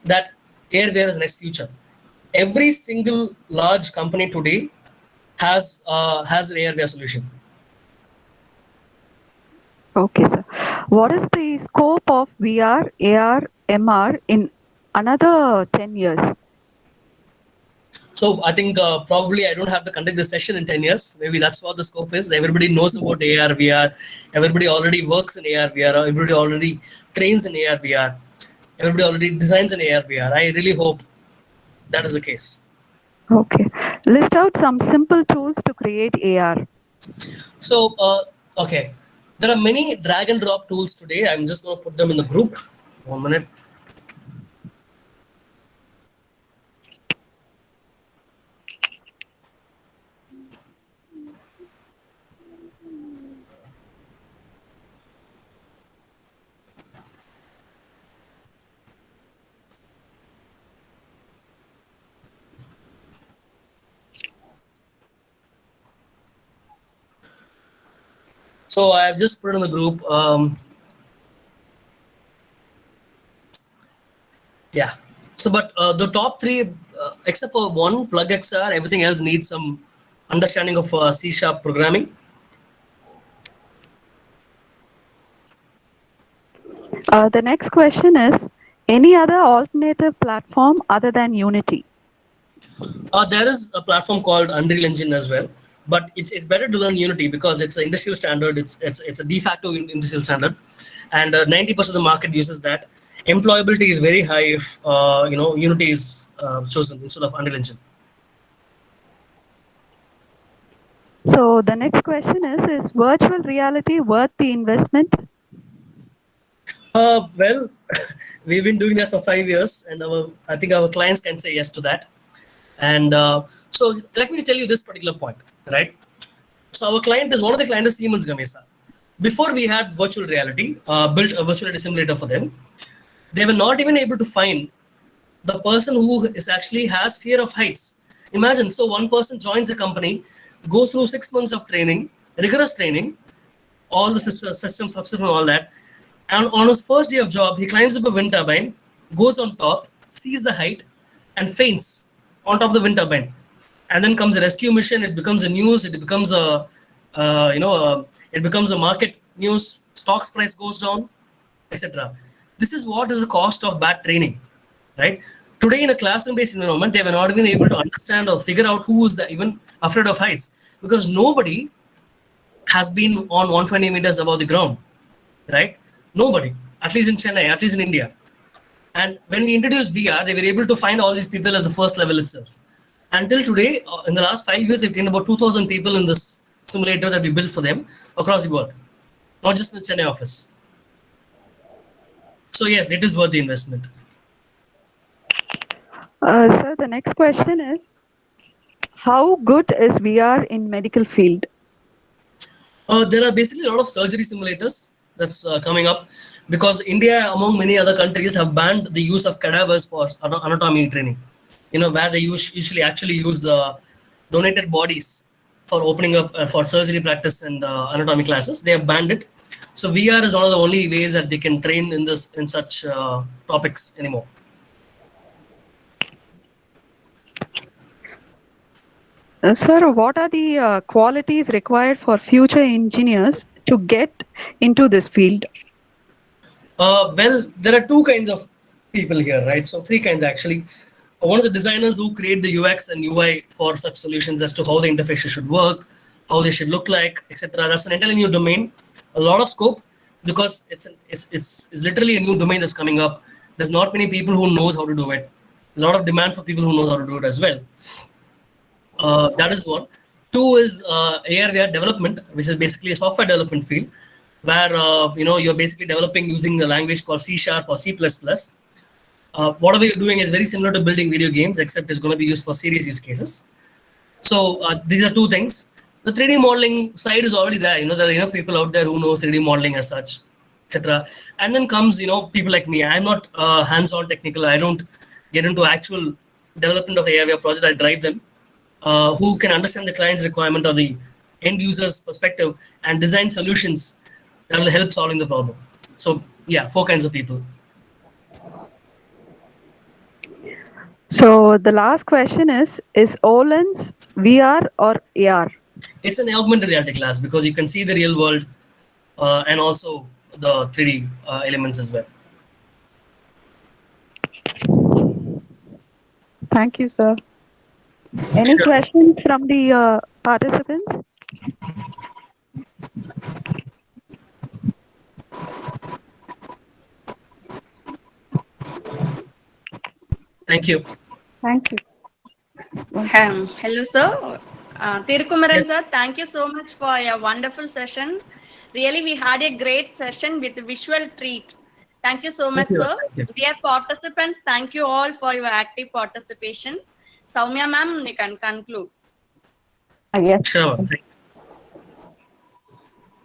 that AR/VR is the next future. Every single large company today has an AR/VR solution.
Okay, sir. What is the scope of VR, AR, MR in another 10 years?
So I think probably I don't have to conduct this session in 10 years. Maybe that's what the scope is. Everybody knows about AR, VR. Everybody already works in AR, VR. Everybody already trains in AR, VR. Everybody already designs in AR, VR. I really hope that is the case.
Okay. List out some simple tools to create AR.
So, okay. There are many drag and drop tools today. I'm just going to put them in the group. 1 minute. So I've just put it in the group. Yeah. So, but the top three, except for one, Plug XR, everything else needs some understanding of C# programming.
The next question is, any other alternative platform other than Unity?
There is a platform called Unreal Engine as well, but it's better to learn Unity because it's an industrial standard. It's a de facto industrial standard, and 90% of the market uses that. Employability is very high if Unity is chosen instead of Unreal Engine.
So the next question is virtual reality worth the investment?
Well, we've been doing that for 5 years, and I think our clients can say yes to that. And so let me tell you this particular point, right? So one of the clients is Siemens Gamesa. Before we had virtual reality, built a virtual reality simulator for them, they were not even able to find the person who is actually has fear of heights. Imagine, so one person joins a company, goes through 6 months of training, rigorous training, all the systems, subsystems, all that. And on his first day of job, he climbs up a wind turbine, goes on top, sees the height, and faints on top of the wind turbine. And then comes a rescue mission. It becomes a news. It becomes it becomes a market news. Stocks price goes down, etc. This is what is the cost of bad training, right? Today in a classroom-based environment, they were not even able to understand or figure out who is even afraid of heights because nobody has been on 120 meters above the ground, right? Nobody, at least in Chennai, at least in India. And when we introduced VR, they were able to find all these people at the first level itself. Until today, in the last 5 years, we've gained about 2,000 people in this simulator that we built for them across the world, not just in the Chennai office. So yes, it is worth the investment.
Sir, the next question is, how good is VR in medical field?
There are basically a lot of surgery simulators that's coming up because India, among many other countries, have banned the use of cadavers for anatomy training. Where they usually actually use donated bodies for opening up for surgery practice and anatomy classes. They have banned it. So VR is one of the only ways that they can train in such topics anymore.
Sir, what are the qualities required for future engineers to get into this field?
Well, there are two kinds of people here, right? So three kinds actually. One of the designers who create the UX and UI for such solutions as to how the interfaces should work, how they should look like, etc. That's an entirely new domain, a lot of scope because it's literally a new domain that's coming up. There's not many people who knows how to do it. A lot of demand for people who know how to do it as well. That is one. Two is AR/VR development, which is basically a software development field, where you're basically developing using a language called C# or C++. Whatever you're doing is very similar to building video games, except it's going to be used for serious use cases. So these are two things. The 3D modeling side is already there. There are enough people out there who know 3D modeling as such, etc. And then comes people like me. I'm not hands-on technical. I don't get into actual development of the AR/VR project. I drive them. Who can understand the client's requirement or the end user's perspective and design solutions that will help solving the problem. So yeah, four kinds of people.
So the last question is HoloLens VR or AR?
It's an augmented reality class because you can see the real world and also the 3D elements as well.
Thank you, sir. Any questions from the participants?
Thank you.
Thank you.
Hello, sir. Tirukumaran,
Yes.
sir, thank you so much for your wonderful session. Really, we had a great session with visual treat. Thank you so much,
Thank you.
sir.
Thank you.
Dear participants, thank you all for your active participation. Soumya ma'am, you can conclude.
Yes.
Sure.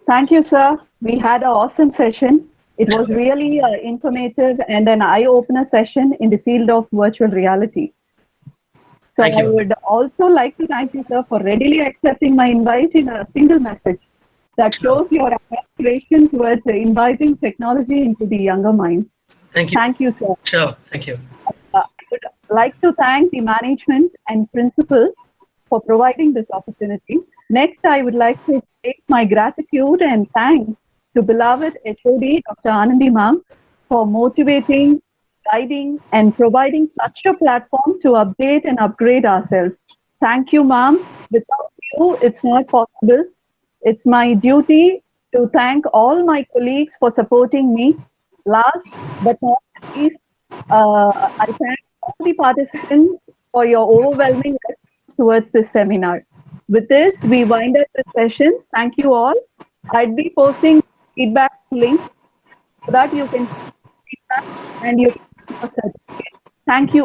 Thank you, sir. We had an awesome session. It was really informative and an eye-opener session in the field of virtual reality. So
Thank
I
you.
would also like to thank you, sir, for readily accepting my invite in a single message that shows your aspiration towards inviting technology into the younger mind.
Thank you.
Thank you, sir.
Sure. Thank you.
I would like to thank the management and principal for providing this opportunity. Next, I would like to take my gratitude and thanks to beloved HOD, Dr. Anandi ma'am, for motivating, guiding, and providing such a platform to update and upgrade ourselves. Thank you, ma'am. Without you, it's not possible. It's my duty to thank all my colleagues for supporting me. Last but not least, I thank all the participants for your overwhelming response towards this seminar. With this, we wind up the session. Thank you all. I'd be posting feedback link so that you can feedback and you can certificate. Thank you.